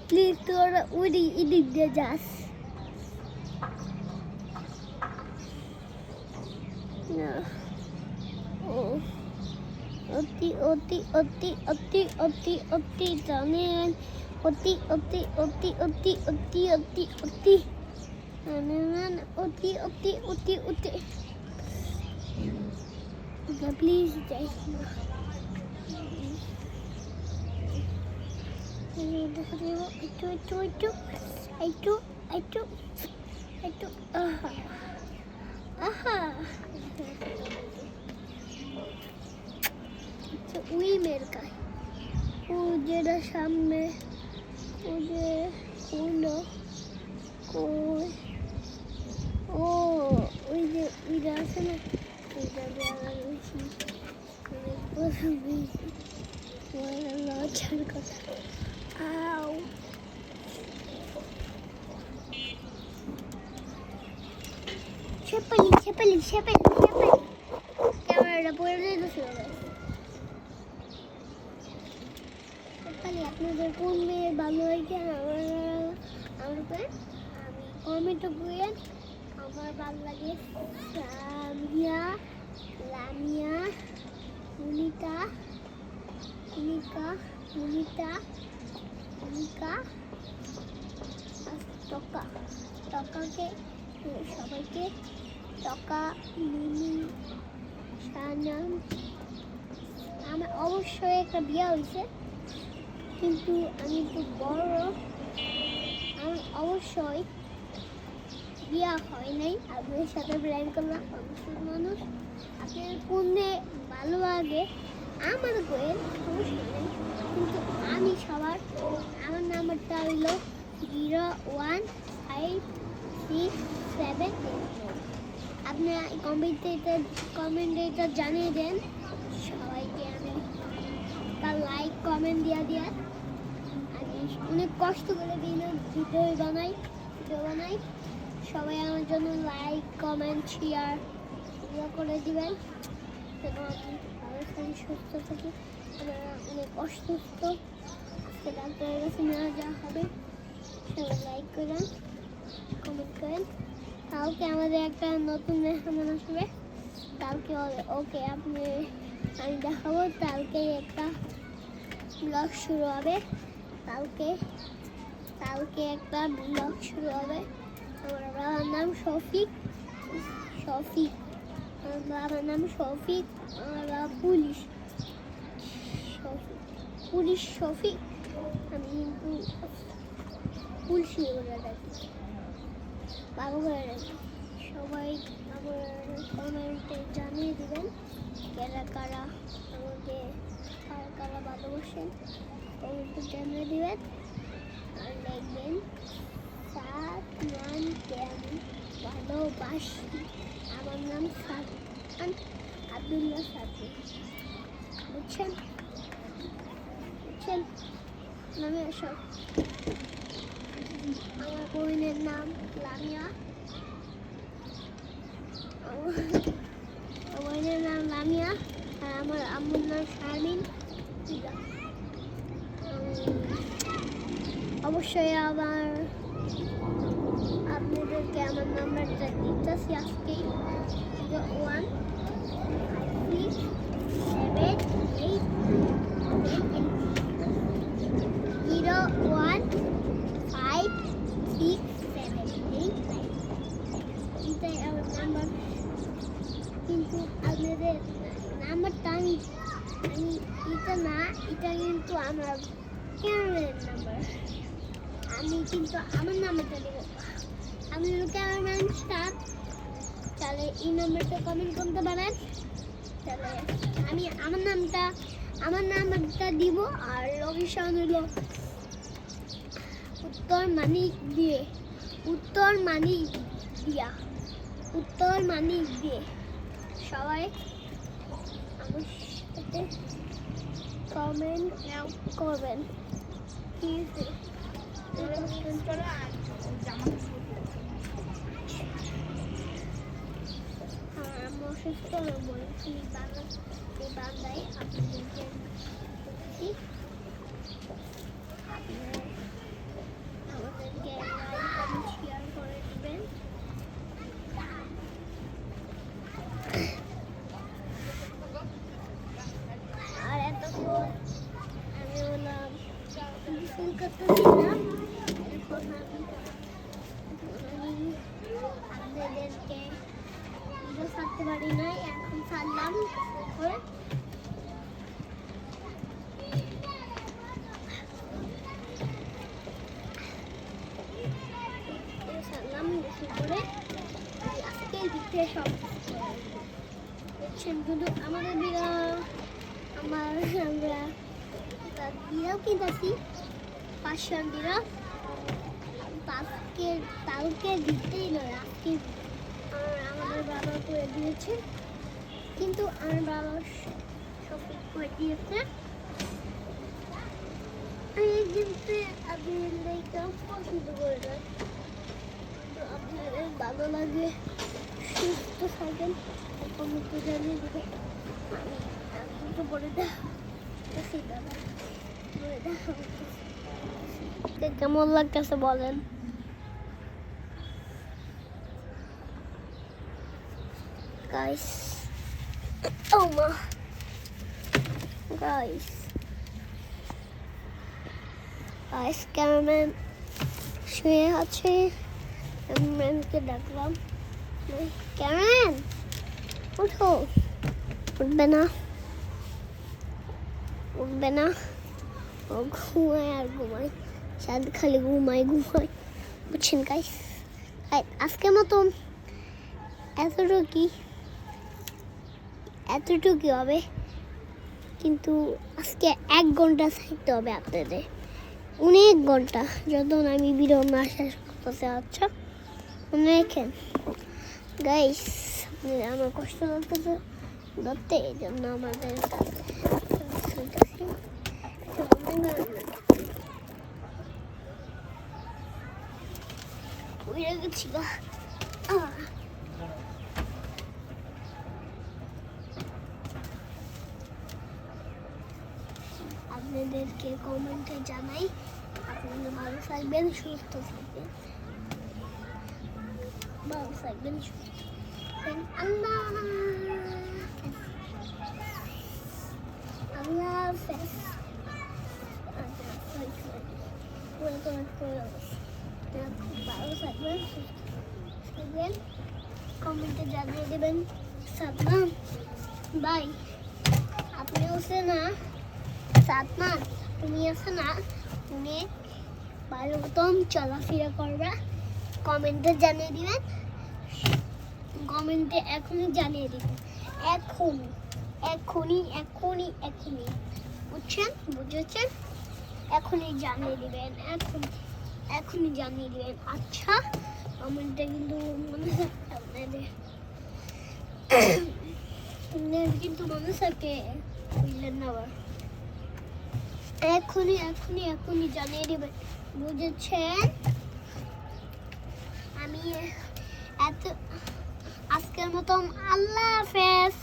Please তোরা ওই এদিক দিয়ে যাস না অতি অতি অতি অতি অতি অতি জানেন অতি অতি অতি অতি অতি অতি অতি জানেন অতি অতি অতি অতি প্লিজ যাইস না দেখা দেব একটু একটু একটু একটু একটু একটু আহা আহা ওই মেয়ের গায়ে ও যেটা সামনে ও যে হলো ও ওই যে ওইটা আছে না ওইটা দেওয়া বেশি লজ্জার কথা আও শেপালি শেপালি শেপালি শেপালি ক্যামেরাটা পড়ে যেতেছিল শেপালি আপনাদের কোন মেয়ে ভালো হয়েছে আমি কমেন্ট করে আমার ভালো লাগে সামিয়া লামিয়া মুনিকা মুনিকা মুনিতা মুনিকা টকা টকাকে সবাইকে টকা মিনি সানাম আমার অবশ্যই একটা বিয়ে হয়েছে কিন্তু আমি একটু বড় আমার অবশ্যই বিয়ে হয় নাই আপনাদের সাথে প্ল্যান করলাম অবশ্যই মানুষ আপনার কোনে ভালো লাগে আমার কোয়েল সমস্যা নেই কিন্তু আমি সবার আমার নাম্বারটা হইল 01567 আপনারা কমেন্টে জানিয়ে দেন সবাইকে আমি তার লাইক কমেন্ট দিয়ে আমি অনেক কষ্ট করে ভিডিও বানাই সবাই আমার জন্য লাইক কমেন্ট শেয়ার করে দিবেন এবং আমি ভালো সুস্থ থাকি আমরা অনেক অসুস্থ আজকে ডাক্তারের কাছে নেওয়া যাওয়া হবে সবাই লাইক করেন কমেন্ট করেন কালকে আমাদের একটা নতুন মেহমান আসবে কালকে ওকে আমি দেখাবো কালকে একটা ব্লগ শুরু হবে কালকে একটা ব্লগ শুরু হবে আমার বাবার নাম শফিক আমার বাবার নাম শফিক আমার বাবা পুলিশ শফিক আমি কিন্তু পুলিশি করে রাখি বাবু করে রাখি সবাই আমার কমেন্টে জানিয়ে দেবেন কারা আমাকে কারা ভালোবাসেন কমেন্টে জানিয়ে দেবেন আর লিখবেন সাদমানকে আমি ভালোবাসি আমার নাম সাদমান আব্দুল্লাহ সাদি বুঝছেন নামে সব আমার বোনের নাম লামিয়া আর আমার আম্মুর নাম শারমিন অবশ্যই আপনাদেরকে আমার নাম্বারটা দিতেছি আজকেই 01567 এটাই আমার নাম্বার কিন্তু আপনাদের নাম্বারটা আমি এটা কিন্তু আমার ক্যামেরার নাম্বার আমি কিন্তু আমার নাম্বারটা দেব আমি ক্যামেরাম্যান স্টাফ তাহলে এই নাম্বারটা কমেন্ট করতে পারেন তাহলে আমি আমার নাম্বারটা দিব আর লোকেশন হলো উত্তর মানিক দিয়ে উত্তর মানে দিয়া, উত্তর মানে দিয়ে। সবাই আমার সাথে কমেন্ট করবেন। আমি অসুস্থ বলেছি বাংলায় আপনাদেরকে আমাদেরকে লাইক কমেন্ট শেয়ার করে দিবেন। আর এতক্ষণ আমি হলাম ফুল করতেছিলাম, এখন আমি আপনাদেরকে ভিডিও ছাড়তে পারি নাই, এখন ছাড়লাম করে। ছাড়লাম বেশি করে আজকের দিক থেকে সব দেখছেন। কিন্তু আমাদের বিড়াল আমরা তার বিড়াল কিনতেছি, পাঁচশান বিড়াল কালকে দিতেই নয়, আজকে আমাদের বাবা করে দিয়েছে। কিন্তু আমার বাবা শপিং করে দিয়েছে। কিন্তু আমি পছন্দ করে না, আপনাদের ভালো লাগে সুস্থ থাকেন, কমেন্টে জানিয়ে দেবেন। আমি দুটো বলে কেমন লাগতেছে বলেন। Guys, oh my, guys, cameraman শুয়ে আছে, ক্যামেরাম্যানকে ডাকলাম, ক্যামেরাম্যান উঠো, উঠবে না, উঠবে না, ও ঘুমায় আর ঘুমায়, সাথে খালি ঘুমায়, বুঝছেন গাইস। আজকের মতো এতটুকু হবে, কিন্তু আজকে 1 ঘন্টা থাকতে হবে আপনাদের, অনেক ঘন্টা, যখন আমি ভিডিও না শেষ করতেছি। আচ্ছা মনে রাখেন গাইস, আমার কষ্ট লাগতেছে ধরতে, এই জন্য আমাদের গেছি গা। আপনাদেরকে কমেন্টে জানাই, আপনারা ভালো থাকবেন, সুস্থ থাকবেন, ভালো থাকবেন, সুস্থ থাকবেন। আল্লাহ হাফেজ। ভালো থাকবেন, সুস্থ থাকবেন, কমেন্টে জানিয়ে দেবেন। সাদমান বাই, আপনি আছে না, সাদমান তুমি আছে না, তুমি ভালো মতন চলাফেরা করবা, কমেন্টে জানিয়ে দিবেন, কমেন্টে এখনই জানিয়ে দিবেন, এখনই বুঝেছেন, এখনই জানিয়ে দিবেন, এখনই জানিয়ে দিবেন। আচ্ছা কমেন্টে কিন্তু মনে রাখতে আপনাদের, কিন্তু মনে থাকে বুঝলেন না, আবার এখনই জানিয়ে দিবেন, বুঝেছেন। আমি আজকের মতন আল্লাহ হাফেজ।